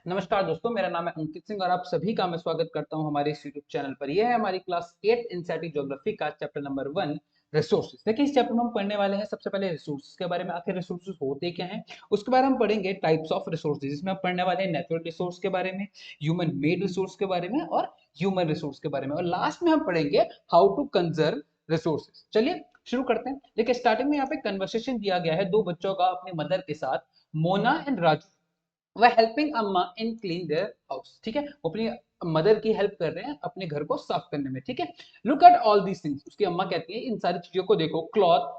नमस्कार दोस्तों, मेरा नाम है अंकित सिंह और आप सभी का मैं स्वागत करता हूं हमारे इस यूट्यूब चैनल पर। यह है हमारी क्लास 8 एनसीईआरटी ज्योग्राफी का चैप्टर नंबर 1 रिसोर्सेज। देखिए, इस चैप्टर में हम पढ़ने वाले हैं सबसे पहले रिसोर्सेज के बारे में। आखिर रिसोर्सेज होते क्या हैं, उसके बारे में हम पढ़ेंगे। टाइप्स ऑफ रिसोर्सेज, इसमें हम पढ़ने वाले हैं नेचुरल रिसोर्स के बारे में, ह्यूमन मेड रिसोर्स के बारे में और ह्यूमन रिसोर्स के बारे में, और लास्ट में हम पढ़ेंगे हाउ टू कंजर्व रिसोर्सेज। चलिए शुरू करते हैं। देखिए, स्टार्टिंग में यहाँ पे कन्वर्सेशन दिया गया है दो बच्चों का अपनी मदर के साथ। मोना एंड राजू वह हेल्पिंग अम्मा इन क्लीन देयर हाउस। ठीक है, वो अपनी मदर की हेल्प कर रहे हैं अपने घर को साफ करने में। ठीक है, look at all these things. उसकी अम्मा कहती है इन सारी चीजों को देखो। Cloth,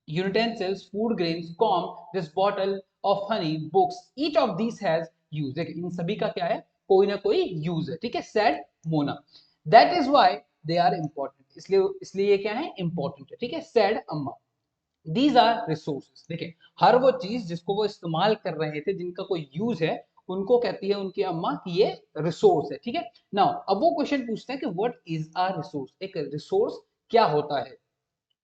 utensils, food grains, com, this bottle of honey, books, each of these has use. देखिए, इन सभी का क्या है, कोई ना कोई यूज है। ठीक है, said Mona, that is why they are important. इसलिए इसलिए ये क्या है, इंपॉर्टेंट है। ठीक है, सेड अम्मा, दीज आर रिसोर्सेज। देखिए, हर वो चीज जिसको वो इस्तेमाल कर रहे थे, जिनका कोई यूज है, उनको कहती है उनकी अम्मा कि ये रिसोर्स है। ठीक है, नाउ अब वो क्वेश्चन पूछते हैं कि व्हाट इज अ रिसोर्स। एक रिसोर्स क्या होता है,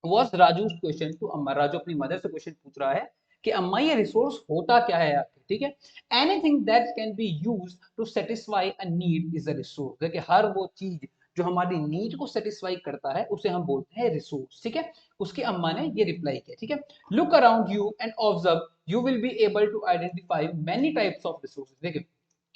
वॉज राजू क्वेश्चन टू अम्मा। राजू अपनी मदर से क्वेश्चन पूछ रहा है कि अम्मा ये रिसोर्स होता क्या है आखिर। ठीक है, anything that can be use to satisfy a need is a resource. देखिए, हर वो चीज जो हमारी नीड को सेटिस्फाई करता है उसे हम बोलते हैं रिसोर्स। ठीक है, उसकी अम्मा ने ये रिप्लाई किया। ठीक है, look around you and observe, you will be able to identify many types of resources. देखिए,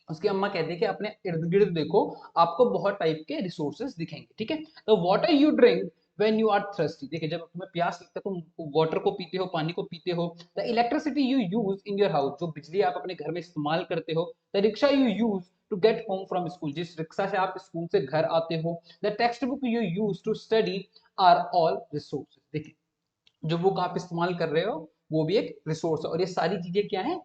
उसकी अम्मा कहती है कि अपने इर्द गिर्द देखो, आपको बहुत टाइप के रिसोर्सेज दिखेंगे। ठीक है, तो water you drink when you are thirsty. देखिए, जब तुम्हें प्यास लगता है तुम वाटर को पीते हो, पानी को पीते हो। The electricity you use in your house, जो बिजली आप अपने घर में इस्तेमाल करते हो। The rickshaw you use to get home from school, जिस रिक्शा से आप स्कूल से घर आते हो। The text book you use to study are all resources. देखिए, जो बुक आप इस्तेमाल कर रहे हो वो भी एक रिसोर्स है, और ये सारी चीजें क्या है,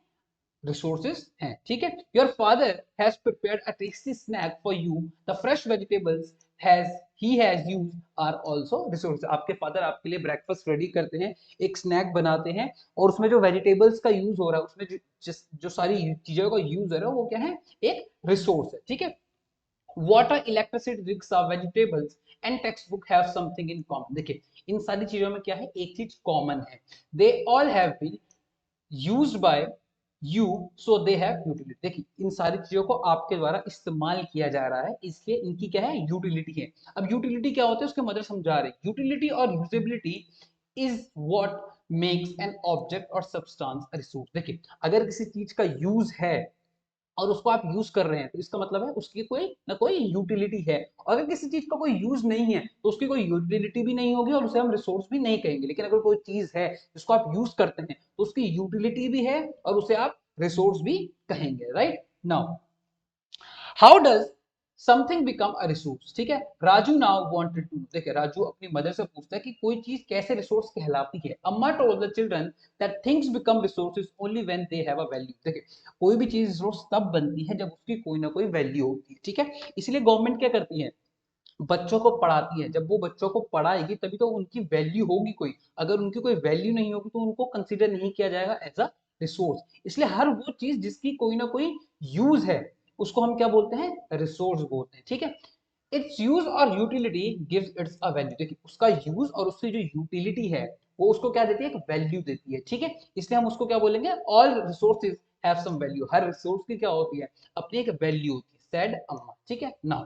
रिसोर्सेज हैं। ठीक है, your father has prepared a tasty snack for you, the fresh vegetables has he has used are also resource. आपके फादर आपके लिए ब्रेकफास्ट रेडी करते हैं, एक स्नैक बनाते हैं, और उसमें जो वेजिटेबल्स का यूज हो रहा है, उसमें जो सारी चीजों का यूज हो रहा है, वो क्या है, एक रिसोर्स है। ठीक है, water, electricity, rickshaw, vegetables and text book have something in common. देखिए, इन सारी चीजों में क्या है, एक चीज कॉमन है, they all have been used by you, so they have utility. देखिए, इन सारी चीजों को आपके द्वारा इस्तेमाल किया जा रहा है, इसलिए इनकी क्या है, यूटिलिटी है। अब यूटिलिटी क्या होता है, उसके मदर समझा रहे। यूटिलिटी और usability is what makes an object और सब्सटेंस अ रिसोर्स। देखिए, अगर किसी चीज का यूज है और उसको आप यूज कर रहे हैं, तो इसका मतलब है उसकी कोई ना कोई यूटिलिटी है। और अगर किसी चीज का कोई यूज नहीं है तो उसकी कोई यूटिलिटी भी नहीं होगी और उसे हम रिसोर्स भी नहीं कहेंगे। लेकिन अगर कोई चीज है जिसको आप यूज करते हैं तो उसकी यूटिलिटी भी है और उसे आप रिसोर्स भी कहेंगे। Right, now how does something become a resource. ठीक है, राजू नाउ वांटेड टू। देखिए, राजू अपनी मदर से पूछता है कि कोई चीज कैसे रिसोर्स कहलाती है। अम्मा told the children that things become resources only when they have a value. देखिए, कोई भी चीज रिसोर्स तब बनती है जब उसकी कोई ना कोई वैल्यू होती है। ठीक है, इसलिए गवर्नमेंट क्या करती है, बच्चों को पढ़ाती है। जब वो बच्चों को पढ़ाएगी तभी तो उनकी वैल्यू होगी कोई। अगर उनकी कोई वैल्यू नहीं होगी तो उनको कंसीडर नहीं किया जाएगा एज अ रिसोर्स। इसलिए हर वो चीज जिसकी कोई ना कोई यूज है, उसको हम क्या बोलते हैं, रिसोर्स बोलते हैं। ठीक है, इट्स यूज और utility gives it's a value. देखिए, उसका यूज और उसकी जो यूटिलिटी है वो उसको क्या देती है, एक वैल्यू देती है। ठीक है, इसलिए हम उसको क्या बोलेंगे, all resources have some value. हर रिसोर्स की क्या होती है, अपनी एक वैल्यू होती है, सेड अम्मा। ठीक है, now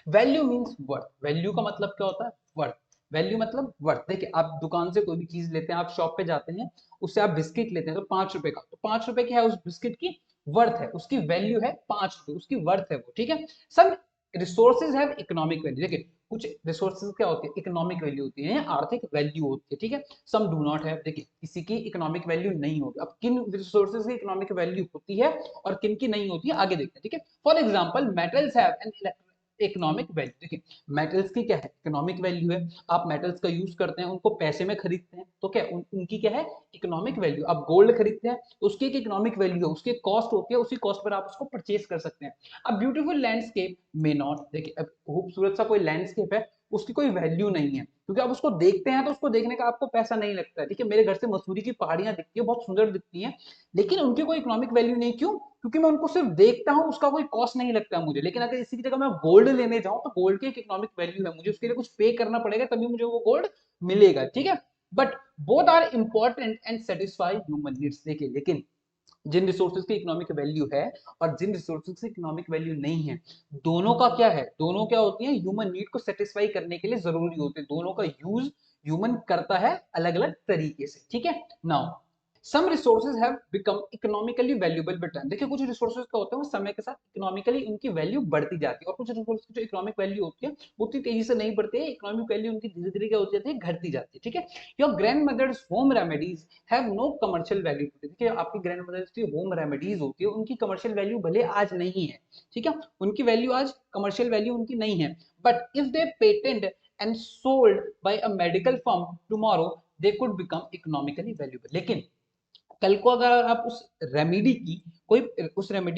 value means worth. Value का मतलब क्या होता है, वर्थ। वैल्यू मतलब वर्थ। देखिए, आप दुकान से कोई भी चीज लेते हैं, आप शॉप पे जाते हैं, उससे आप बिस्किट लेते हैं तो 5 रुपए का, तो 5 रुपए की है उस बिस्किट की वर्थ है, उसकी वैल्यू है 5 रुपए, उसकी वर्थ है वो। ठीक है, सब रिसोर्सेज हैव इकोनॉमिक वैल्यू। देखिए, कुछ रिसोर्सेज क्या होती है, इकोनॉमिक वैल्यू होती है, आर्थिक वैल्यू होती है। ठीक है, सम डू नॉट हैव। देखिए, किसी की इकोनॉमिक वैल्यू नहीं होगी। अब किन रिसोर्सेज की इकोनॉमिक वैल्यू होती है और किन की नहीं होती है, आगे देखते हैं। ठीक है, for example metals have an economic value. देखिए, मेटल्स की क्या है, इकोनॉमिक वैल्यू है। आप मेटल्स का यूज करते हैं, उनको पैसे में खरीदते हैं, तो क्या उनकी क्या है, इकोनॉमिक वैल्यू। आप गोल्ड खरीदते हैं तो उसकी एक इकोनॉमिक वैल्यू है, उसकी कॉस्ट होती है, उसी कॉस्ट पर आप उसको परचेज कर सकते हैं। अब ब्यूटीफुल लैंडस्केप मे नॉट। देखिए, अब खूबसूरत सा कोई लैंडस्केप है, उसकी कोई वैल्यू नहीं है, क्योंकि आप उसको देखते हैं तो उसको देखने का आपको पैसा नहीं लगता है। ठीक है, मेरे घर से मसूरी की पहाड़ियां दिखती है, बहुत सुंदर दिखती हैं, लेकिन उनकी कोई इकोनॉमिक वैल्यू नहीं। क्यों, क्योंकि मैं उनको सिर्फ देखता हूं, उसका कोई कॉस्ट नहीं लगता मुझे। लेकिन अगर इसी की जगह मैं गोल्ड लेने जाऊं तो गोल्ड की एक इकोनॉमिक वैल्यू है, मुझे उसके लिए कुछ पे करना पड़ेगा तभी मुझे वो गोल्ड मिलेगा। ठीक है, but both are important and satisfy human needs. देखिए, लेकिन जिन रिसोर्सेज की इकोनॉमिक वैल्यू है और जिन रिसोर्सेज की इकोनॉमिक वैल्यू नहीं है, दोनों का क्या है, दोनों क्या होती है, ह्यूमन नीड को सेटिस्फाई करने के लिए जरूरी होते हैं, दोनों का यूज ह्यूमन करता है अलग अलग तरीके से, ठीक है। Now some resources have become economically valuable with time. देखिए कुछ रिसोर्सेज का होता है वो समय के साथ इकोनॉमिकली उनकी वैल्यू बढ़ती जाती है, और कुछ रिसोर्सेज की जो इकोनॉमिक वैल्यू होती है वो उतनी तेजी से नहीं बढ़ती है, इकोनॉमिक वैल्यू उनकी धीरे धीरे क्या होती है, घटती जाती है, ठीक है। Your grandmother's home remedies have no commercial value. देखिए आपकी ग्रैंड मदर्स की होम रेमेडीज होती है उनकी कमर्शियल वैल्यू भले आज नहीं है, ठीक है, उनकी वैल्यू आज कमर्शियल वैल्यू उनकी नहीं है, but if they patent and sold by a medical firm tomorrow they could become economically valuable. लेकिन कल को अगर आप उस रेमेडी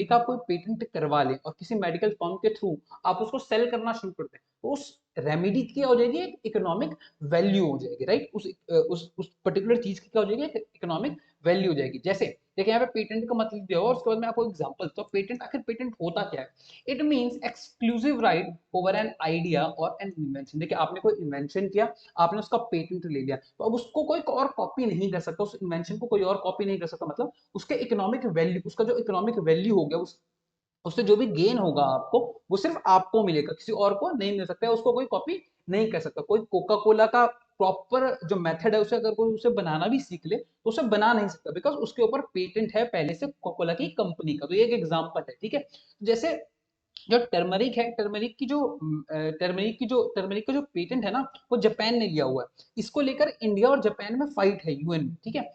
का कोई पेटेंट करवा लें और किसी मेडिकल फर्म के थ्रू आप उसको सेल करना शुरू कर दें, तो उस रेमेडी की क्या हो जाएगी, एक इकोनॉमिक वैल्यू हो जाएगी, राइट, उस पर्टिकुलर चीज की क्या हो जाएगी, एक इकोनॉमिक वैल्यू हो जाएगी। जैसे देखिए यहाँ पे पेटेंट का मतलब दिया हुआ, और उसके बाद मैं आपको एग्जांपल, तो पेटेंट, आखिर पेटेंट होता क्या है, it means exclusive right over an idea और एन इन्वेंशन। देखिए आपने कोई इन्वेंशन किया, आपने उसका पेटेंट ले लिया, तो अब उसको कोई और कॉपी नहीं कर सकता, उस इन्वेंशन को कोई और कॉपी नहीं कर सकता, मतलब उसके इकोनॉमिक वैल्यू, उसका जो इकोनॉमिक वैल्यू हो गया, उससे जो भी गेन होगा आपको, वो सिर्फ आपको मिलेगा, किसी और को नहीं मिल सकता है, उसको कोई कॉपी नहीं कर सकता। कोई कोका कोला का प्रॉपर जो मेथड है उसे अगर कोई उसे बनाना भी सीख ले तो उसे बना नहीं सकता, बिकॉज उसके ऊपर पेटेंट है पहले से कोका कोला की कंपनी का। तो ये एक एग्जांपल है, ठीक है। जैसे जो टर्मरिक है, टर्मरिक का जो पेटेंट है ना, वो जापान ने लिया हुआ है, इसको लेकर इंडिया और जापान में फाइट है यूएन में, ठीक है,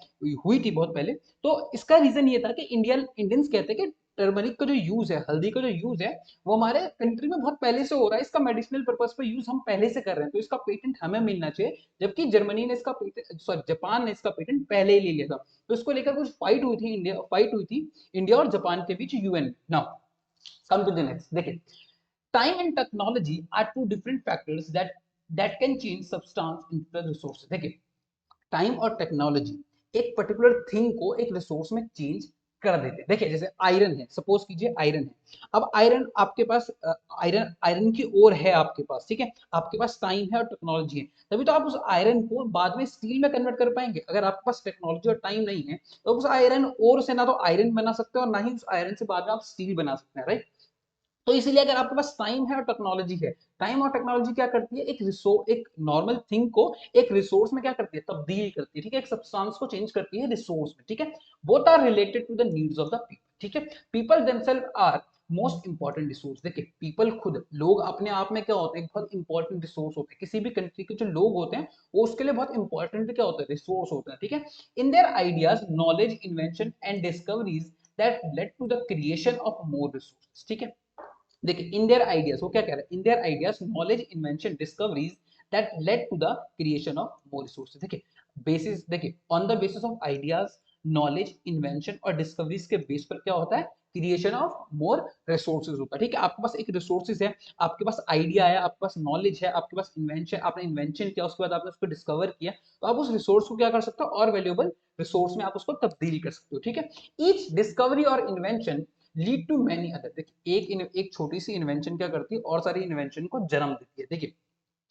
हुई थी बहुत पहले। तो इसका रीजन ये था कि इंडियंस कहते हैं कि टर्मरिक का जो यूज है, हल्दी का जो यूज है, वो हमारे कंट्री में बहुत पहले से हो रहा है, इसका मेडिसिनल पर्पज पे यूज हम पहले से कर रहे हैं, तो इसका पेटेंट हमें मिलना चाहिए, जबकि जर्मनी ने इसका पेटेंट, सॉरी जापान ने इसका पेटेंट पहले ही ले लिया था। तो इसको लेकर कुछ फाइट हुई थी इंडिया और जापान के बीच UN. Now come to the next, देखिए time and technology are two different factors that can change substance into the resources। देखिए टाइम और टेक्नोलॉजी एक पर्टिकुलर थिंग को एक रिसोर्स में चेंज कर देते हैं। देखिए जैसे आयरन है, सपोज कीजिए आयरन है, अब आयरन आपके पास, आयरन आयरन की ओर है आपके पास, ठीक है, आपके पास टाइम है और टेक्नोलॉजी है, तभी तो आप उस आयरन को बाद में स्टील में कन्वर्ट कर पाएंगे। अगर आपके पास टेक्नोलॉजी और टाइम नहीं है तो उस आयरन ओर से ना तो आयरन बना सकते हो और ना ही उस आयरन से बाद में आप स्टील बना सकते हैं, राइट। तो इसीलिए अगर आपके पास टाइम है और टेक्नोलॉजी है, टाइम और टेक्नोलॉजी क्या करती है, एक नॉर्मल थिंग को एक रिसोर्स में क्या करती है, तब्दील करती है, ठीक है, एक सब्सटेंस को चेंज करती है रिसोर्स में, ठीक है। Both are related to the needs of the people, ठीक है। People themselves are most important resource. देखिए पीपल खुद, लोग अपने आप में क्या होते हैं, बहुत इंपॉर्टेंट रिसोर्स होते हैं, किसी भी कंट्री के जो लोग होते हैं वो उसके लिए बहुत इंपॉर्टेंट क्या होता है, रिसोर्स होते हैं, ठीक है। In their ideas, knowledge, invention and discoveries that led to the creation of more resources, ठीक है। देखिए इन देयर आइडियाज, वो क्या कह रहा है, in their ideas, knowledge, invention, discoveries that led to the creation of more resources. देखिए basis, देखिए on the basis of ideas, knowledge, invention और डिस्कवरीज के बेस पर क्या होता है, क्रिएशन ऑफ मोर रिसोर्सेज होता है, ठीक है। आपके पास एक रिसोर्सेज है, आपके पास आइडिया है, आपके पास नॉलेज है, आपके पास इन्वेंशन, आपने इन्वेंशन किया, उसके बाद आपने उसको डिस्कवर किया, तो आप उस रिसोर्स को क्या कर सकते हो, और वैल्यूएबल रिसोर्स में आप उसको तब्दील कर सकते हो, ठीक है। ईच डिस्कवरी और invention lead to many other. देखिए एक छोटी सी इन्वेंशन क्या करती है, और सारी इन्वेंशन को जन्म देती है। देखिए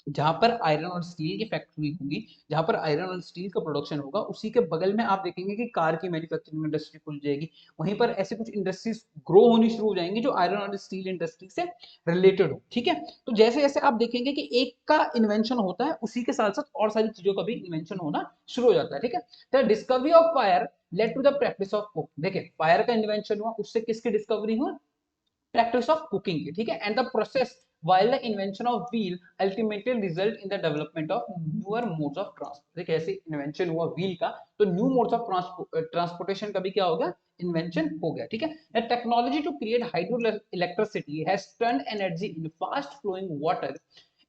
जहां पर आयरन और स्टील की फैक्ट्री होगी, जहां पर आयरन और स्टील का प्रोडक्शन होगा, उसी के बगल में आप देखेंगे कि कार की मैन्युफैक्चरिंग इंडस्ट्री खुल जाएगी, वहीं पर ऐसे कुछ इंडस्ट्रीज ग्रो होनी शुरू हो जाएंगी जो आयरन और स्टील इंडस्ट्री से रिलेटेड हो, ठीक है। तो जैसे जैसे आप देखेंगे कि एक का इन्वेंशन होता है, उसी के साथ साथ और सारी चीजों का भी इन्वेंशन होना शुरू हो जाता है, ठीक है। The discovery of fire led to the practice of cook. देखिए फायर का इन्वेंशन हुआ, उससे किसकी डिस्कवरी हुई, practice of cooking की, ठीक है। And the process while the invention of wheel ultimately result in the development of newer modes of transport। देखिए ऐसे इन्वेंशन हुआ व्हील का, तो न्यू मोड्स ऑफ ट्रांसपोर्टेशन का भी क्या हो गया, इन्वेंशन हो गया, ठीक है। Technology to create hydro electricity has turned energy in fast flowing water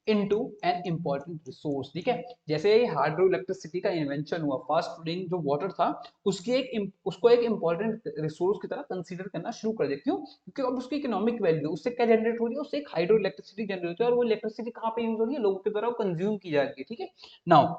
into an important resource, ठीक है। जैसे हाइड्रो इलेक्ट्रिसिटी का इन्वेंशन हुआ, फास्ट फ्लोइंग जो वाटर था उसको एक इंपॉर्टेंट रिसोर्स की तरह कंसीडर करना शुरू कर दिया। क्यों, क्योंकि अब उसकी इकोनॉमिक वैल्यू, उससे क्या जनरेट हो रही है, उससे एक हाइड्रो इलेक्ट्रिसिटी जनरेट होती है, और वो इलेक्ट्रिसिटी कहाँ पे यूज हो रही है, लोगों के द्वारा कंज्यूम की जा रही है, ठीक है। नाउ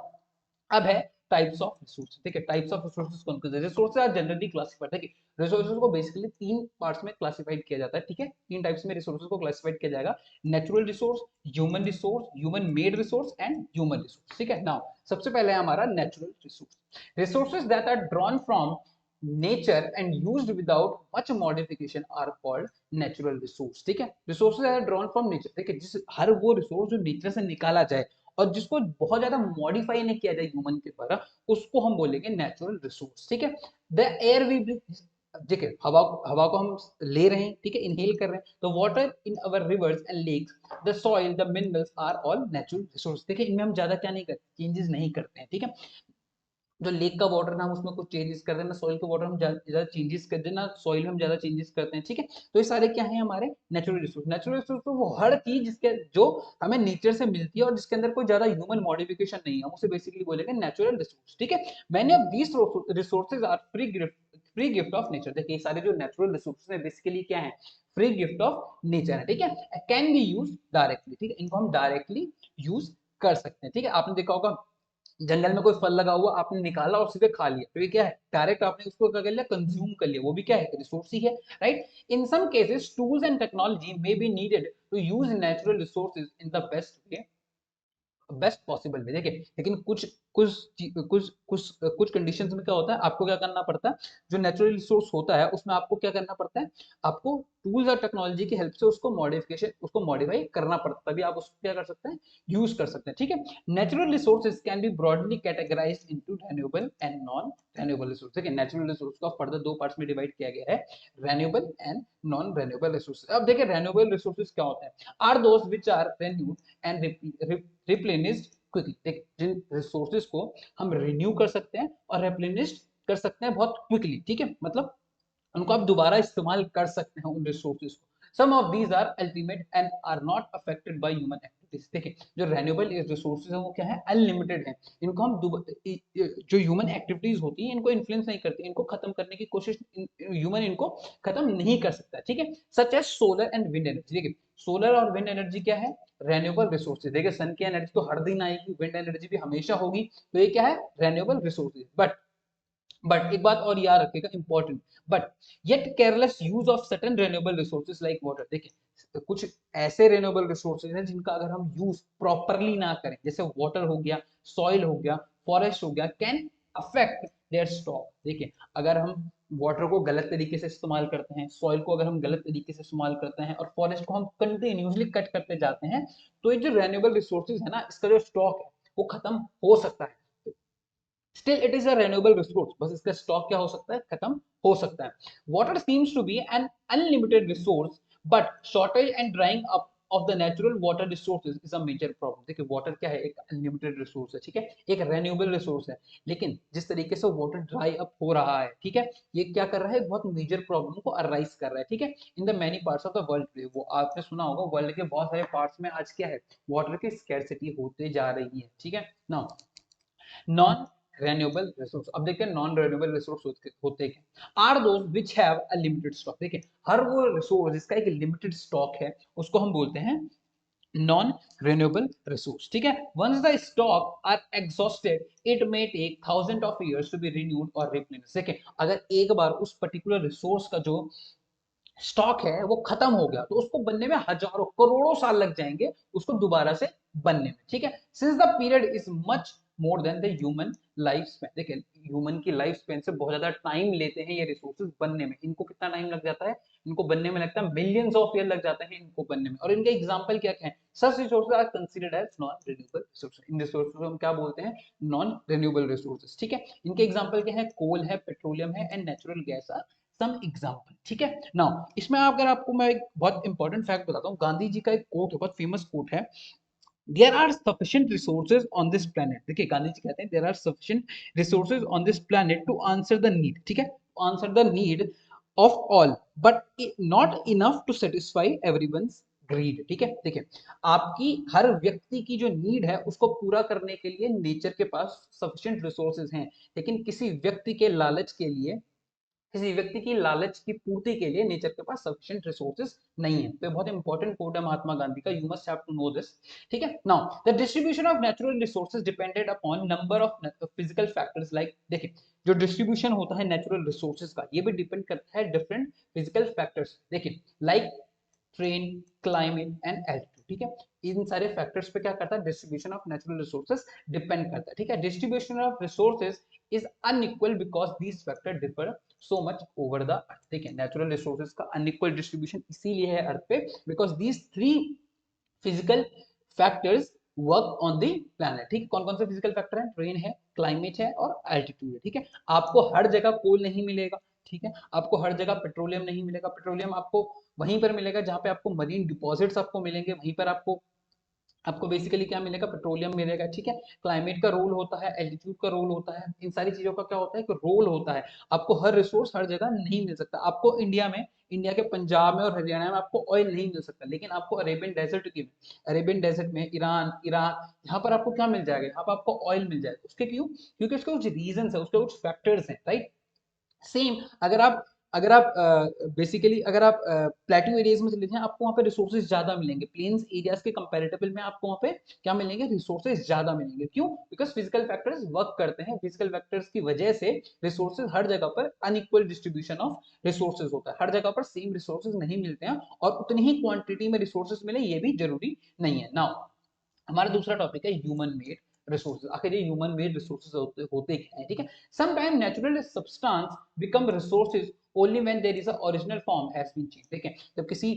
अब है टाइप्स ऑफ रिसोर्सेज। देखिए टाइप्स ऑफ रिसोर्सेज कौन कौन से, रिसोर्सेज आर जनरली क्लासिफाइड। देखिए रिसोर्सेज को बेसिकली तीन पार्ट्स में क्लासिफाइड किया जाता है, ठीक है, तीन टाइप्स में रिसोर्सेज को क्लासिफाइड किया जाएगा, natural resource, human made resource and human resource, ठीक है। नाउ सबसे पहले है हमारा natural resource, resources that are drawn from nature and used without much modification are called natural resource. ठीक है, resources are drawn from nature. देखिए, जिस हर वो रिसोर्स जो नेचर से निकाला जाए और जिसको बहुत ज्यादा मॉडिफाई नहीं किया जाए ह्यूमन के द्वारा, उसको हम बोलेंगे नेचुरल रिसोर्स। ठीक है, द एयर वी ब्रीथ, देखिए हवा हवा को हम ले रहे हैं, ठीक है, इनहेल कर रहे हैं, तो water in our rivers and lakes, the soil, the minerals are all natural resource. देखिए, इनमें हम ज्यादा क्या नहीं करते, चेंजेस नहीं करते हैं। ठीक है, जो लेक का वाटर ना हम उसमें कुछ चेंजेस कर दें, ना सॉइल का वाटर हम ज्यादा चेंजेस कर दें, ना सॉइल में हम ज्यादा चेंजेस करते हैं। ठीक है, तो ये सारे क्या है हमारे नेचुरल रिसोर्स। नेचुरल रिसोर्स तो वो हर चीज जिसके जो हमें नेचर से मिलती है और जिसके अंदर कोई ज्यादा ह्यूमन मॉडिफिकेशन नहीं है, हम उसे बेसिकली बोलेंगे नेचुरल रिसोर्स। ठीक है, many of these resources are free gift of nature. देखिए, सारे जो नेचुरल रिसोर्सेज है बेसिकली क्या है, फ्री गिफ्ट ऑफ नेचर है। ठीक है, कैन बी यूज डायरेक्टली। ठीक है, इनको हम डायरेक्टली यूज कर सकते हैं। ठीक है, आपने देखा होगा जंगल में कोई फल लगा हुआ, आपने निकाला और सीधे खा लिया, तो ये क्या है, डायरेक्ट आपने उसको क्या कर लिया, कंज्यूम कर लिया, वो भी क्या है, रिसोर्स ही है। Right, in some cases tools and technology may be needed to use natural resources in the best way, best possible way. देखिए, लेकिन कुछ कुछ कुछ कुछ कुछ कंडीशंस में क्या होता है, आपको क्या करना पड़ता है, जो नेचुरल रिसोर्स होता है उसमें आपको क्या करना पड़ता है, आपको टूल्स और टेक्नोलॉजी की हेल्प से उसको मॉडिफिकेशन, उसको मॉडिफाई करना पड़ता है, तभी आप उसको क्या कर सकते हैं, यूज कर सकते हैं। ठीक है, natural resources can be broadly categorised into renewable and non renewable resource. देखिए, नेचुरल रिसोर्स को फर्दर दो पार्ट्स में डिवाइड किया गया है, renewable and non renewable resources. अब देखिए, रेन्यूएबल रिसोर्सेज क्या होते हैं, are those which are renewed and replenished quickly. देख, जिन रिसोर्सेज को हम रिन्यू कर सकते हैं और रिप्लेनिश कर सकते हैं बहुत क्विकली। ठीक है, मतलब उनको आप दोबारा इस्तेमाल कर सकते हैं उन रिसोर्सेज को। Some of these are ultimate and are not affected by human activities. देखिए, जो रेन्यूएबल रिसोर्सेज है वो क्या है, अनलिमिटेड है, इनको हम जो ह्यूमन एक्टिविटीज होती हैं इनको इन्फ्लुएंस नहीं करती, इनको खत्म करने की कोशिश ह्यूमन इनको खत्म नहीं कर सकता। ठीक है, such as solar and wind energy. देखिए, सोलर और विंड एनर्जी क्या है, रेन्यूएबल रिसोर्सेज। देखिए, सन की एनर्जी तो हर दिन आएगी, विंड एनर्जी भी हमेशा होगी, तो ये क्या है, रेन्यूएबल रिसोर्सेज। बट एक बात और याद रखिएगा, important, but yet careless use of certain renewable resources like water. देखिए, कुछ ऐसे रेन्यूएबल रिसोर्सेज हैं जिनका अगर हम यूज प्रॉपरली ना करें, जैसे वाटर हो गया, सॉइल हो गया, फॉरेस्ट हो गया, कैन अफेक्ट देयर स्टॉक। देखिए, अगर हम वाटर को गलत तरीके से इस्तेमाल करते हैं, सॉइल को अगर हम गलत तरीके से इस्तेमाल करते हैं और फॉरेस्ट को हम कंटिन्यूसली कट करते जाते हैं, तो ये जो रेन्यूएबल रिसोर्सेज है ना, इसका जो स्टॉक है वो खत्म हो सकता है। Still it is a renewable resource, बस इसका स्टॉक क्या हो सकता है, खत्म हो सकता है। Water seems to be an unlimited resource, but shortage and drying up of the natural water resources is a major problem. देखिए, वाटर क्या है, एक अनलिमिटेड रिसोर्स है, ठीक है, एक रेन्यूएबल रिसोर्स है, लेकिन जिस तरीके से वाटर ड्राई अप हो रहा है, ठीक है, ये क्या कर रहा है, बहुत मेजर प्रॉब्लम को अराइज कर रहा है। ठीक है, in the many parts of the world, वो आपने सुना होगा, वर्ल्ड के बहुत सारे पार्ट्स में आज क्या है, वाटर की स्कैरसिटी होते जा रही है। ठीक है, नाउ नॉन रेन्यूएबल रिसोर्स। अब देखते हैं नॉन रेन्यूएबल रिसोर्स होते क्या, are those which have a limited stock. देखिए, हर वो रिसोर्स जिसका एक लिमिटेड स्टॉक है उसको हम बोलते हैं नॉन रेन्यूएबल रिसोर्स। ठीक है, once the stock are exhausted it may take thousand of years to be renewed और रिप्लेनिश। देखिए, अगर एक बार उस पर्टिकुलर रिसोर्स का जो स्टॉक है वो खत्म हो गया, तो उसको बनने में हजारों करोड़ों साल लग जाएंगे उसको दोबारा से बनने में। ठीक है, since the period is much more than the human life span. देखिए, ह्यूमन की लाइफ स्पेन से बहुत ज्यादा टाइम लेते हैं ये रिसोर्सेज बनने में। इनको कितना टाइम लग जाता है, इनको बनने में लगता है मिलियंस ऑफ ईयर लग जाते हैं इनको बनने में। और इनके एग्जांपल क्या क्या है, such resources are considered as non renewable resources. इन रिसोर्सेज को हम क्या बोलते हैं, नॉन रिन्यूएबल रिसोर्सेज। ठीक है, इनके एग्जांपल क्या है, कोल है, पेट्रोलियम है and natural gas are some example. ठीक है, नाउ इसमें अगर आपको मैं एक बहुत इंपॉर्टेंट फैक्ट बताता हूँ, गांधी जी का एक कोट है, बहुत फेमस कोट है, there are sufficient resources on this planet. देखिए, गांधी जी कहते हैं there are sufficient resources on this planet to answer the need. ठीक है, answer the need of all, but not enough to satisfy everyone's greed. ठीक है, देखिए, आपकी हर व्यक्ति की जो नीड है उसको पूरा करने के लिए नेचर के पास सफिशिएंट रिसोर्सेज हैं, लेकिन किसी व्यक्ति के लालच के लिए, किसी व्यक्ति की लालच की पूर्ति के लिए नेचर के पास सफिशिएंट रिसोर्सेज नहीं है। तो बहुत इंपॉर्टेंट कोट है महात्मा गांधी का, you must have to know this. ठीक है, now the distribution of natural resources depended upon number of physical factors like, देखिए, जो डिस्ट्रीब्यूशन होता है नेचुरल रिसोर्सेज का, ये भी डिपेंड करता है डिफरेंट फिजिकल फैक्टर्स। देखिए, like train, climate and altitude. ठीक है, इन सारे फैक्टर्स पे क्या करता है, distribution of natural resources depend करता है। ठीक है, distribution of resources is unequal because these factors differ so much over the earth. ठीक है, नेचुरल रिसोर्सेज का अनइक्वल डिस्ट्रीब्यूशन इसीलिए है अर्थ पे, because these three physical factors work on the planet. ठीक है, कौन कौन से फिजिकल फैक्टर हैं? रेन है, क्लाइमेट है और एल्टीट्यूड है। ठीक है, आपको हर जगह कोल नहीं मिलेगा। ठीक है, आपको हर जगह पेट्रोलियम नहीं मिलेगा। पेट्रोलियम आपको वहीं पर मिलेगा जहां पे आपको मरीन डिपॉजिट्स आपको मिलेंगे, वहीं पर आपको आपको बेसिकली क्या मिलेगा? पेट्रोलियम मिलेगा। ठीक है, क्लाइमेट का रोल होता है, एल्टीट्यूड का रोल होता है, इन सारी चीजों का क्या होता है? एक रोल होता है। आपको हर रिसोर्स हर जगह नहीं मिल सकता। आपको इंडिया में, इंडिया के पंजाब में और हरियाणा में आपको ऑयल नहीं मिल सकता, लेकिन आपको अरेबियन डेजर्ट की, अरेबियन डेजर्ट में, ईरान, ईराक, यहाँ पर आपको क्या मिल जाएगा? यहाँ पर आपको ऑयल मिल जाएगा। उसके क्यों? क्योंकि उसके कुछ रीजन है, उसके कुछ फैक्टर्स हैं, राइट। सेम अगर आप बेसिकली अगर आप प्लेट्यू एरियाज में चले जाएं, आपको वहाँ पे रिसोर्सेज ज्यादा मिलेंगे। प्लेन्स एरियाज के कंपैरेटिव में आपको वहाँ पे क्या मिलेंगे? रिसोर्सेज ज्यादा मिलेंगे। क्यों? बिकॉज फिजिकल फैक्टर्स वर्क करते हैं। फिजिकल फैक्टर्स की वजह से रिसोर्सेज हर जगह पर अनइक्वल डिस्ट्रीब्यूशन ऑफ रिसोर्सेज होता है। हर जगह पर सेम रिसोर्सेज नहीं मिलते हैं, और उतनी ही क्वांटिटी में रिसोर्सेज मिले ये भी जरूरी नहीं है। नाउ हमारा दूसरा टॉपिक है ह्यूमन मेड रिसोर्सेज। आखिर ये ह्यूमन मेड रिसोर्सेज होते क्या है? ठीक है, sometime natural substance become resources only when there is a original form has been changed. ठीक है, जब किसी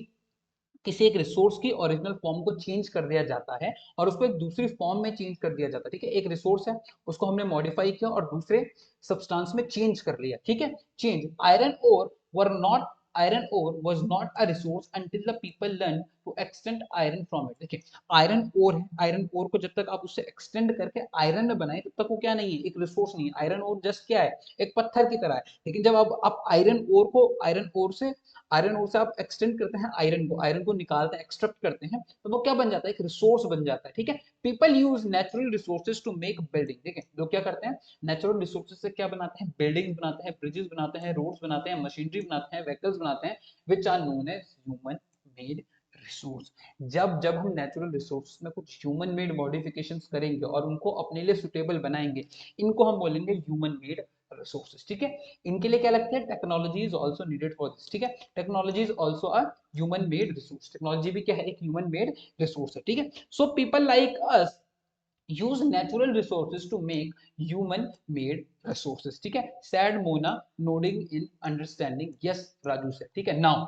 किसी एक रिसोर्स की ओरिजिनल फॉर्म को चेंज कर दिया जाता है और उसको एक दूसरी फॉर्म में चेंज कर दिया जाता है। ठीक है, एक रिसोर्स है, उसको हमने मॉडिफाई किया और दूसरे सब्सटेंस में चेंज कर लिया। ठीक है, change iron ore were not iron ore was not a resource until the people learned to extend iron from it। देखिए, आयरन ओर है, आयरन ओर को जब तक आप उससे एक्सटेंड करके आयरन में बनाए तब तक वो क्या नहीं है? एक रिसोर्स नहीं है। आयरन ओर जस्ट क्या है? एक पत्थर की तरह है। लेकिन जब आप आयरन ओर से आप एक्सटेंड करते हैं, आयरन को निकालते हैं, एक्सट्रैक्ट करते हैं, तो वो क्या बन जाता है? एक रिसोर्स बन जाता है। ठीक है, people use natural resources to make building. ठीक है, लोग क्या करते हैं? नेचुरल रिसोर्सेज से क्या बनाते हैं? बिल्डिंग्स बनाते हैं, ब्रिजेस बनाते हैं, रोड्स बनाते हैं, मशीनरी बनाते हैं, व्हीकल्स बनाते हैं, which are known as human made resource. जब जब हम नेचुरल रिसोर्स में कुछ ह्यूमन मेड मॉडिफिकेशंस करेंगे और उनको अपने लिए सुटेबल बनाएंगे, इनको हम बोलेंगे ह्यूमन मेड रिसोर्सेज। ठीक है, इनके लिए क्या लगता है? Technology is also needed for this. ठीक है, technology is also a human made resource. Technology भी क्या है? एक ह्यूमन मेड रिसोर्स है। ठीक है, so people like us use natural resources to make human made resources। ठीक है, said Mona nodding in understanding, yes Raju से। ठीक है, नाउ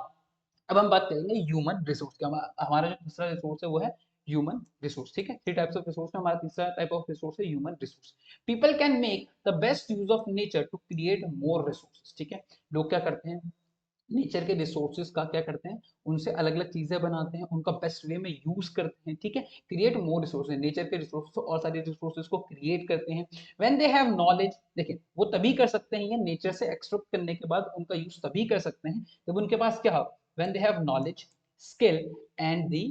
अब हम बात करेंगे ह्यूमन रिसोर्स की। हमारा जो तीसरा रिसोर्स है वो है ह्यूमन रिसोर्स। ठीक है, थ्री टाइप्स ऑफ रिसोर्स में हमारा तीसरा टाइप ऑफ रिसोर्स है human resource. People can make the best use of nature to create more resources. ठीक है, लोग क्या करते हैं? नेचर के रिसोर्सेज का क्या करते हैं? उनसे अलग अलग चीजें बनाते हैं, उनका बेस्ट वे में यूज करते हैं। ठीक है, क्रिएट मोर रिसोर्सेज, नेचर के रिसोर्सेज और सारे रिसोर्सेज को क्रिएट करते हैं। व्हेन दे हैव नॉलेज, देखिए वो तभी कर सकते हैं, ये नेचर से एक्सट्रैक्ट करने के बाद उनका यूज तभी कर सकते हैं जब उनके पास क्या हो? When they have knowledge, skill and the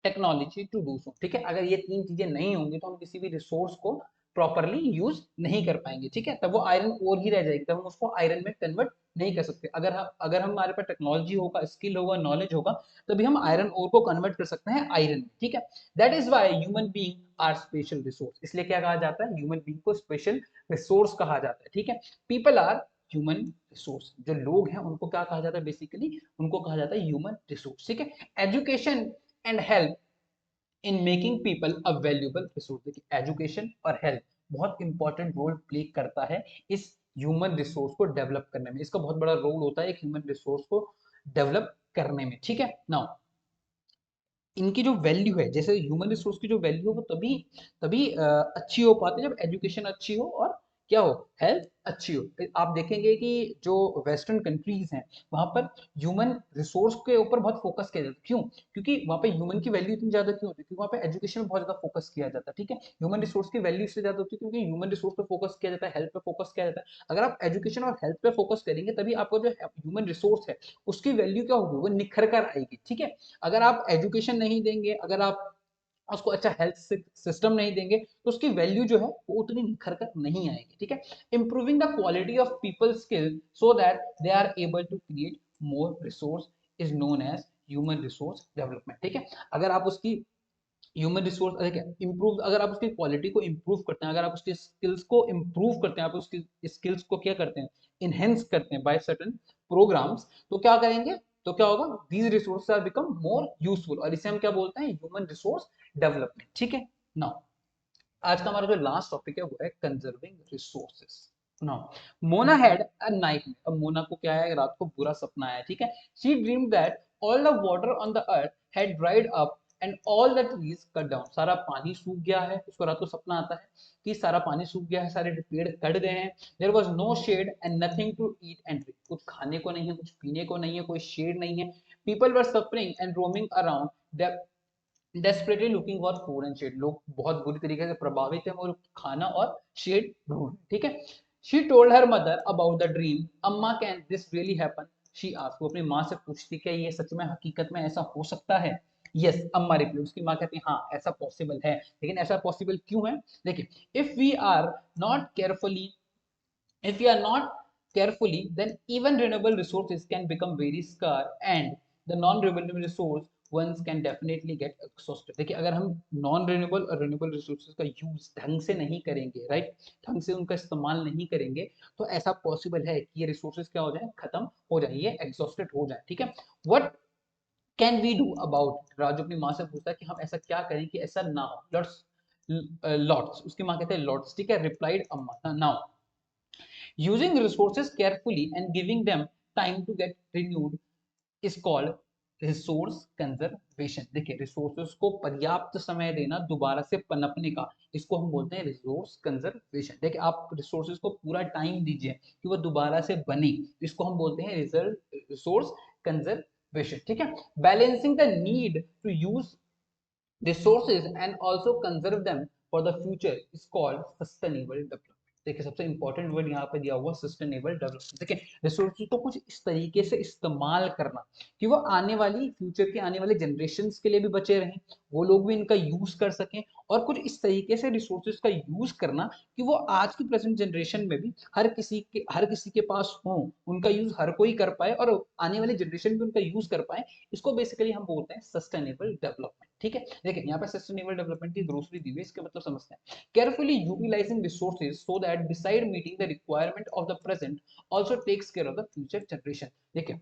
technology to do so. ठीक है, अगर ये तीन चीजें नहीं होंगी तो हम किसी भी रिसोर्स को प्रॉपरली यूज नहीं कर पाएंगे। ठीक है, तब वो आयरन ओर ही रह जाएगी, तब हम उसको आयरन में कन्वर्ट नहीं कर सकते। अगर हमारे पास टेक्नोलॉजी होगा, स्किल होगा, नॉलेज होगा, तभी हम आयरन ओर को कन्वर्ट कर सकते हैं आयरन में। ठीक है, that is why human being are special resource. इसलिए क्या कहा जाता है? ह्यूमन बीइंग को स्पेशल रिसोर्स कहा जाता है। ठीक है, पीपल आर ह्यूमन रिसोर्स। जो लोग हैं उनको क्या कहा जाता है? बेसिकली उनको कहा जाता है ह्यूमन रिसोर्स। ठीक है, education and health in making people a valuable resource. देखिए, एजुकेशन और हेल्थ बहुत इंपॉर्टेंट रोल प्ले करता है इस ह्यूमन रिसोर्स को डेवलप करने में। इसका बहुत बड़ा रोल होता है एक ह्यूमन रिसोर्स को डेवलप करने में। ठीक है, नाउ इनकी जो वैल्यू है, जैसे ह्यूमन रिसोर्स की जो वैल्यू हो वो तभी तभी अच्छी हो पाती है जब एजुकेशन अच्छी हो और क्या हो? हेल्थ अच्छी हो। आप देखेंगे कि जो वेस्टर्न कंट्रीज हैं वहां पर ह्यूमन रिसोर्स के ऊपर बहुत फोकस किया जाता है। क्यों? क्योंकि वहां पे ह्यूमन की वैल्यू इतनी ज्यादा क्यों होती है? क्योंकि वहां पे एजुकेशन में बहुत ज्यादा फोकस किया जाता है। ठीक है, ह्यूमन रिसोर्स की वैल्यू इसलिए ज्यादा होती है क्योंकि ह्यूमन रिसोर्स पे फोकस किया जाता है, हेल्थ पे फोकस किया जाता है। अगर आप एजुकेशन और हेल्थ पे फोकस करेंगे तभी आपका जो ह्यूमन रिसोर्स है उसकी वैल्यू क्या होगी? वो निखर कर आएगी। ठीक है, अगर आप एजुकेशन नहीं देंगे, अगर आप उसको अच्छा हेल्थ सिस्टम नहीं देंगे, तो उसकी वैल्यू जो है वो उतनी निखर कर नहीं आएगी। ठीक है, improving the quality of people skill so that they are able to create more resource is known as human resource development. ठीक है, अगर आप उसकी ह्यूमन रिसोर्स इंप्रूव, अगर आप उसकी क्वालिटी को इंप्रूव करते हैं, अगर आप उसकी स्किल्स को इंप्रूव करते हैं, आप उसकी स्किल्स को क्या करते हैं? इनहेंस करते हैं बाय सर्टेन प्रोग्राम्स, तो क्या करेंगे? तो क्या होगा? These resource are become more useful, और इसे हम क्या बोलते हैं? Human resource development. ठीक है, नाउ आज का हमारा जो लास्ट टॉपिक है वो है conserving resources. Now, Mona had a nightmare. अब मोना को क्या है, रात को बुरा सपना आया, ठीक है. She dreamed that all the water on the earth had dried up and all the trees cut down. सारा पानी सूख गया है. उसको रात को सपना आता है कि सारा पानी सूख गया है, सारे पेड़ कट गए हैं. There was no shade and nothing to eat and drink. कुछ खाने को नहीं है, कुछ पीने को नहीं है, कोई शेड नहीं है. People were suffering and roaming around. Desperately looking for food and shade. लोग बहुत बुरी तरीके से प्रभावित हैं और खाना और शेड ढूंढ, ठीक है. She told her mother about the dream. Amma, can this really happen? She asked. वो अपनी माँ से पूछती क्या ये सच में हकीकत में ऐसा हो सकता है. Yes, अम्मा रिप्लाई. उसकी माँ कहती है हाँ ऐसा पॉसिबल है. लेकिन ऐसा पॉसिबल क्यों है, देखिए. If we are not carefully, if we are not carefully, then even renewable resources can become very scarce and the non-renewable resource ones can definitely get exhausted. देखिए अगर हम नॉन रिन्यूएबल और रिन्यूएबल रिसोर्सेज का use ढंग से नहीं करेंगे, right, ढंग से उनका इस्तेमाल नहीं करेंगे, तो ऐसा पॉसिबल है कि ये रिसोर्सेज क्या हो जाए, खत्म हो जाए, ये एग्जॉस्टेड हो जाए, ठीक है. What can we do about, Raju अपनी माँ से पूछता है कि हम ऐसा क्या करें कि ऐसा ना हो. लॉट्स, लॉट्स, उसकी माँ कहते हैं लॉट्स, ठीक है. रिप्लाइड अम्मा. Now, using resources carefully and giving them time to get renewed is called resource conservation. देखिए रिसोर्सेज को पर्याप्त समय देना दोबारा से पनपने का, इसको हम बोलते हैं रिसोर्स कंजर्वेशन. देखिए आप रिसोर्सेज को पूरा टाइम दीजिए कि वो दोबारा से बने, इसको हम बोलते हैं रिसोर्स कंजर्वेशन, ठीक है. Balancing the need to use resources and also conserve them for the future is called sustainable development. देखिए सबसे इंपॉर्टेंट वर्ड यहाँ पे दिया हुआ सस्टेनेबल डेवलपमेंट. देखिए रिसोर्सेज को कुछ इस तरीके से इस्तेमाल करना कि वो आने वाली फ्यूचर के आने वाले जनरेशंस के लिए भी बचे रहें, वो लोग भी इनका यूज कर सकें, और कुछ इस तरीके से रिसोर्सेज का यूज करना कि वो आज की प्रेजेंट जनरेशन में भी हर किसी के पास हो, उनका यूज हर कोई कर पाए और आने वाली जनरेशन भी उनका यूज कर पाए. इसको बेसिकली हम बोलते हैं सस्टेनेबल डेवलपमेंट, ठीक है. देखिए यहाँ पे सस्टेनेबल डेवलपमेंट की ग्रोसरी दी हुई है, इसका मतलब समझते हैं. Carefully utilizing resources so that beside meeting the requirement of the present also takes care of the future generation. देखिए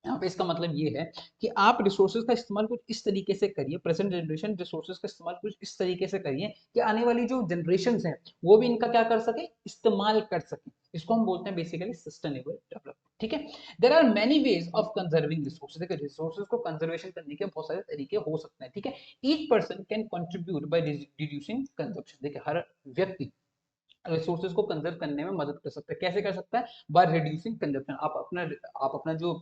यहाँ पे इसका मतलब ये है कि आप रिसोर्सेज का इस्तेमाल कुछ इस तरीके से करिए, प्रेजेंट जनरेशन रिसोर्सेज का इस्तेमाल कुछ इस तरीके से करिए कि आने वाली जो जनरेशन हैं वो भी इनका क्या कर सके, इस्तेमाल कर सके. इसको हम बोलते हैं बेसिकली सस्टेनेबल डेवलपमेंट, ठीक है. There are many ways of conserving resources. देखिए रिसोर्सेज को कंजर्वेशन करने के बहुत सारे तरीके हो सकते हैं, ठीक है. Each person can contribute by reducing consumption. देखिए हर व्यक्ति रिसोर्सेज को कंजर्व करने में मदद कर सकता है. कैसे कर सकता है, बाय रिड्यूसिंग कंजप्शन. आप अपना जो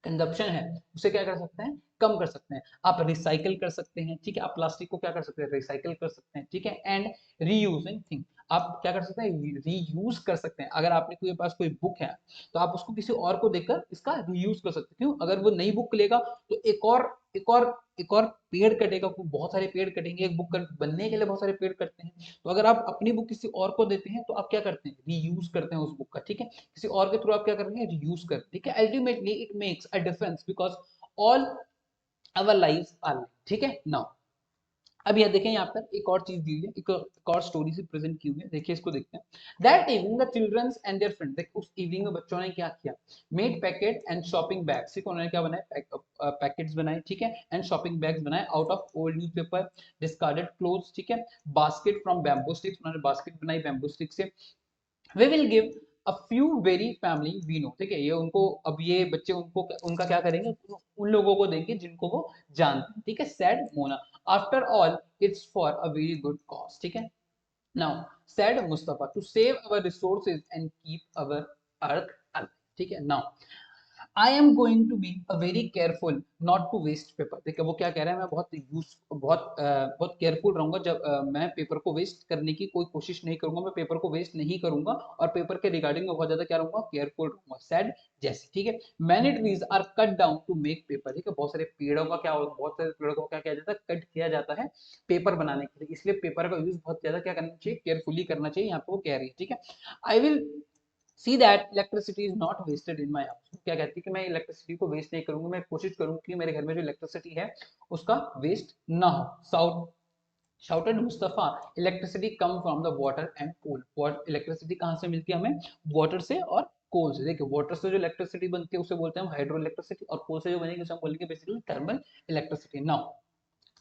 कंजप्शन है उसे क्या कर सकते हैं, कम कर सकते हैं. आप रिसाइकल कर सकते हैं, ठीक है. आप प्लास्टिक को क्या कर सकते हैं, रिसाइकल कर सकते हैं, ठीक है. एंड रीयूजिंग थिंग, आप क्या कर सकते हैं, रीयूज कर सकते हैं. अगर आपने कोई पास कोई बुक है तो आप उसको किसी और को देकर इसका रीयूज कर सकते हैं. क्यों, अगर वो नई बुक लेगा तो एक और पेड़ कटेगा, बहुत सारे पेड़ कटेंगे. एक बुक बनने के लिए बहुत सारे पेड़ कटते हैं. तो अगर आप अपनी बुक किसी और को देते हैं तो आप क्या करते हैं, रीयूज करते हैं उस बुक का, ठीक है. किसी और के थ्रू आप क्या करेंगे, रीयूज कर, ठीक है. Ultimately it makes a difference because all our lives are, ठीक है. नाउ अब यह देखें यहाँ पर एक और चीज दी हुई है, एक और स्टोरी से प्रेजेंट की हुई है. देखिए इसको देखते हैं. That evening the childrens and their friends. देखिए उस इवनिंग में बच्चों ने क्या किया, made packet and shopping bags. ठीक, उन्होंने क्या बनाए, पैकेट्स बनाए, ठीक है. एंड शॉपिंग बैग्स बनाए out of old newspaper, discarded clothes, ठीक है. बास्केट फ्रॉम बैम्बू स्टिक्स, उन्होंने बास्केट बनाई बैम्बू स्टिक से. We will give a few very family we know. ठीक है, ये उनको, अब ये बच्चे उनको उनका क्या करेंगे, उन लोगों को देंगे जिनको वो जानते हैं, ठीक है. Said Mona, after all it's for a very good cause, ठीक है. Now said Mustafa, to save our resources and keep our earth alive, ठीक है. Now I am going to be a very careful not to waste paper. देखिए वो क्या कह रहा है, मैं बहुत केयरफुल रहूंगा, जब मैं पेपर को वेस्ट करने की कोई कोशिश नहीं करूंगा, मैं पेपर को वेस्ट नहीं करूंगा और पेपर के रिगार्डिंग में बहुत ज्यादा क्या रहूंगा, केयरफुल रहूंगा. सैड जैसे, ठीक है. Many trees are cut down to make paper. ठीक है, बहुत सारे पेड़ों का क्या, बहुत सारे पेड़ों को क्या किया जाता है, कट किया जाता है पेपर बनाने के लिए. इसलिए पेपर का यूज बहुत ज्यादा क्या करना चाहिए, केयरफुली करना चाहिए. यहाँ पे वो कह रही है, ठीक है. I will see that electricity is not wasted in my house. क्या कहती है कि मैं इलेक्ट्रिसिटी को वेस्ट नहीं करूंगी, मैं कोशिश करूंगी कि मेरे घर में जो इलेक्ट्रिसिटी है उसका वेस्ट ना हो. साउथ shouted Mustafa, electricity come from the water and coal. Electricity कहाँ से मिलती है हमें, वाटर से और कोल से. देखिए वाटर से जो इलेक्ट्रिसिटी बनती है उसे बोलते हैं हम हाइड्रो इलेक्ट्रिसिटी, और कोल से जो बनेगी उसे हम बोलेंगे basically thermal electricity. Now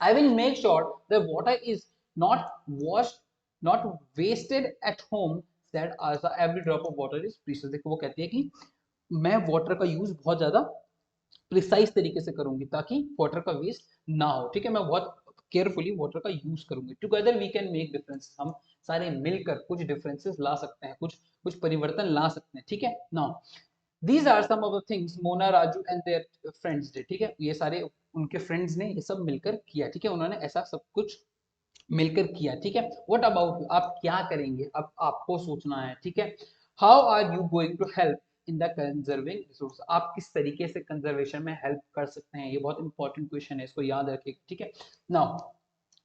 I will make sure the water is not washed, not wasted at home. That as every drop of water is precious। देखो वो कहती है कि मैं वाटर का यूज बहुत ज्यादा प्रिसाइज तरीके से करूंगी ताकि वाटर का वेस्ट ना हो, ठीक है, मैं बहुत केयरफुली वाटर का यूज करूंगी। Together we can make difference, हम सारे मिलकर कुछ डिफरेंसेस ला सकते हैं, कुछ कुछ परिवर्तन ला सकते हैं, ठीक है। Now these are some of the things Mona, Raju and their friends day, ठीक है, ये सारे उनके फ्रेंड्स ने ये सब मिलकर किया, ठीक है, उन्होंने ऐसा सब कुछ मिलकर किया, ठीक है। व्हाट अबाउट, आप क्या करेंगे, अब आपको सोचना है, ठीक है। How are you going to help in the conserving resource, आप किस तरीके से कंजर्वेशन में हेल्प कर सकते हैं, ये बहुत इंपॉर्टेंट क्वेश्चन है, इसको याद रखिएगा, ठीक है। नाउ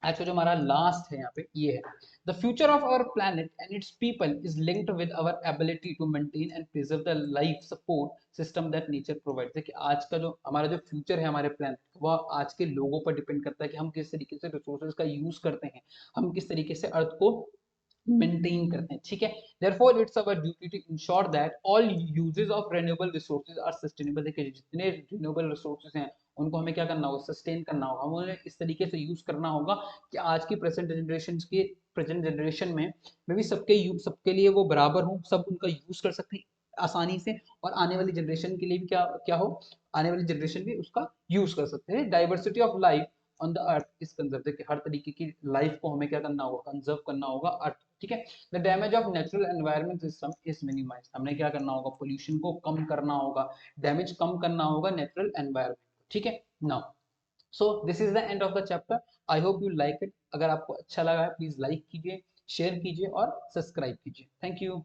आज का जो हमारा लास्ट है यहाँ पे ये है, the future of our planet and its people is linked with our ability to maintain and preserve the life support system that nature provides. देखिए आज का जो हमारा जो फ्यूचर है हमारे प्लैनेट, वह आज के लोगों पर डिपेंड करता है कि हम किस तरीके से रिसोर्सेज का यूज करते हैं, हम किस तरीके से अर्थ को मेंटेन करते हैं, ठीक है। Therefore it's our duty to ensure that all uses of renewable resources are sustainable. देखिए जितने रिन्यूएबल रिसोर्सेज हैं उनको हमें क्या करना होगा, सस्टेन करना होगा, हमें उन्हें इस तरीके से यूज करना होगा कि आज की प्रेजेंट जनरेशन में भी सबके लिए वो बराबर हो, सब उनका यूज कर सकते हैं आसानी से, और आने वाली जनरेशन के लिए भी क्या क्या हो, आने वाली जनरेशन भी उसका यूज कर सकते हैं। Diversity of life on the earth is conserve, देखिए हर तरीके की लाइफ को हमें क्या करना होगा, कंजर्व करना होगा अर्थ, ठीक है। The damage of natural environment system is minimize, हमने क्या करना होगा, पोल्यूशन को कम करना होगा, डैमेज कम करना होगा नेचुरल एनवायरनमेंट, ठीक है। Now so this is the end of the chapter, I hope you like it. अगर आपको अच्छा लगा है प्लीज लाइक कीजिए, शेयर कीजिए और सब्सक्राइब कीजिए। Thank you.